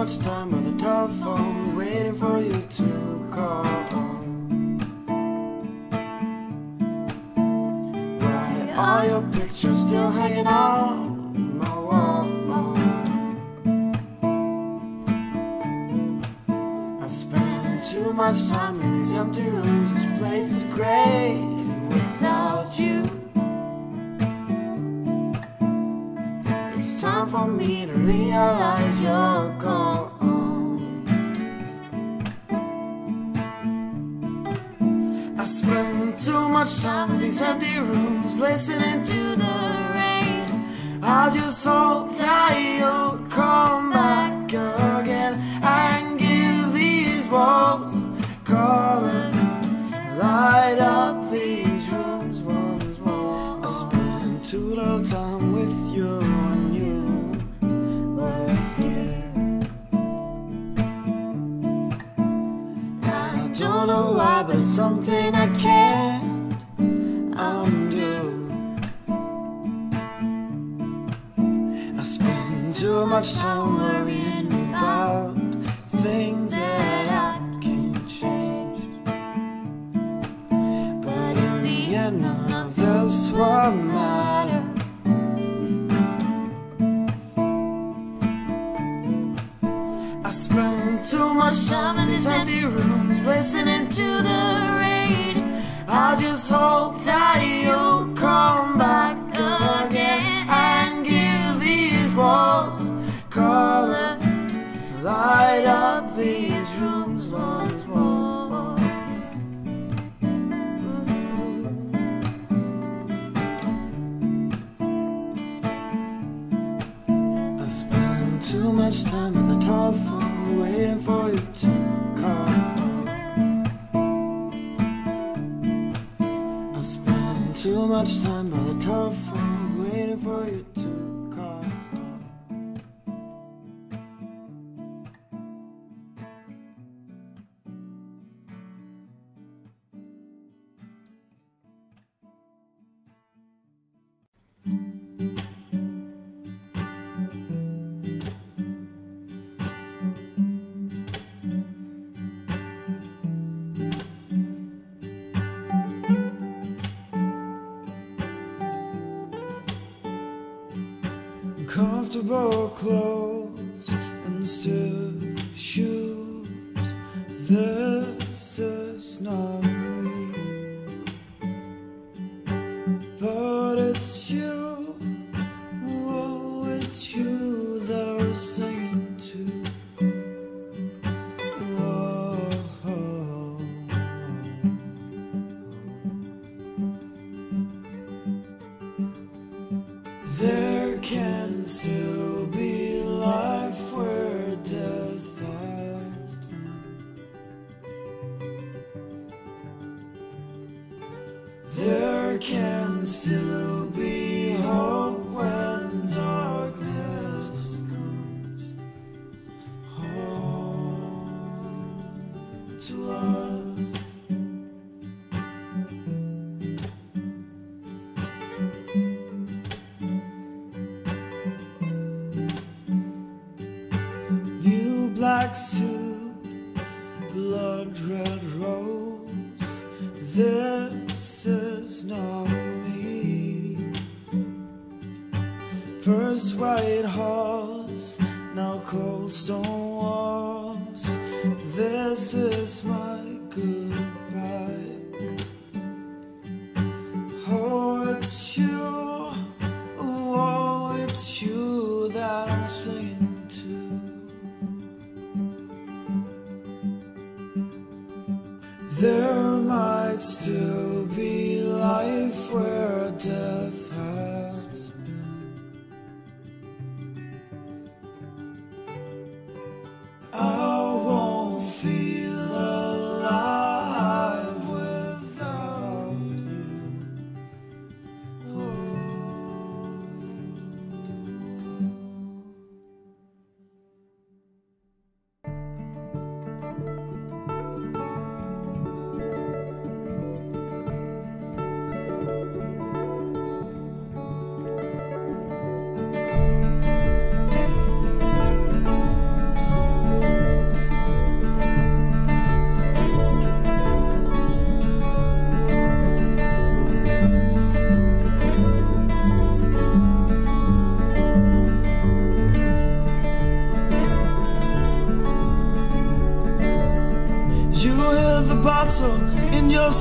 much time on the telephone, waiting for you to call. Why are your pictures still hanging on my wall? I spend too much time in these empty rooms. This place is great without you. It's time for me to realize you're gone. I spend too much time in these empty rooms, listening to the rain. I just hope that you'll come back again and give these walls color, light up these rooms once more. I spend too little time with you when you were here. I don't know why, but it's something I can't undo. I spend too much time worrying about things that I can't change. But in the end, none of this will matter. I spend too much time in these empty rooms, listening to the rain. I just hope that you'll come back again and give these walls color, light up these rooms once more. I spend too much time on the telephone, waiting for you to call. I spend too much time by the telephone, waiting for you to call. Comfortable clothes and stiff shoes. This is not me, but it's you. Oh, it's you that we're singing to. Oh, oh, oh. There can still be life where death has been. There can still be hope when darkness comes home to us. Black suit, blood red rose. This is not me. First white horse, now cold stone walls. This is my goodbye. Oh, it's you. Oh, it's you that I'm singing to. There might still be life where death has been. I won't feel alive without you. Oh.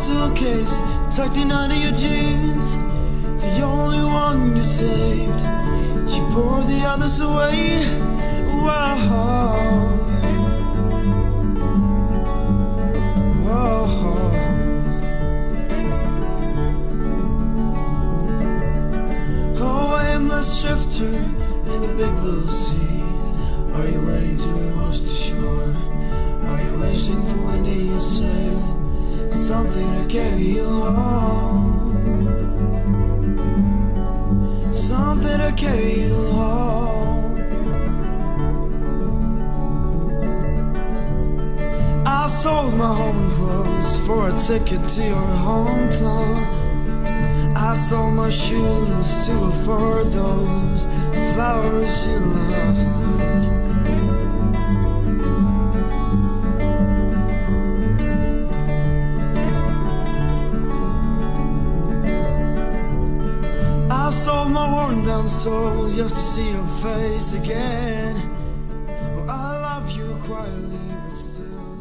suitcase tucked in under your jeans, the only one you saved. You poured the others away. Whoa. Oh, aimless drifter in the big blue sea. Are you waiting to wash the shore? Are you wishing for when you sail? Something to carry you home. Something to carry you home. I sold my home and clothes for a ticket to your hometown. I sold my shoes to afford those flowers you like. I sold my worn down soul just to see your face again. Well, I love you quietly, but still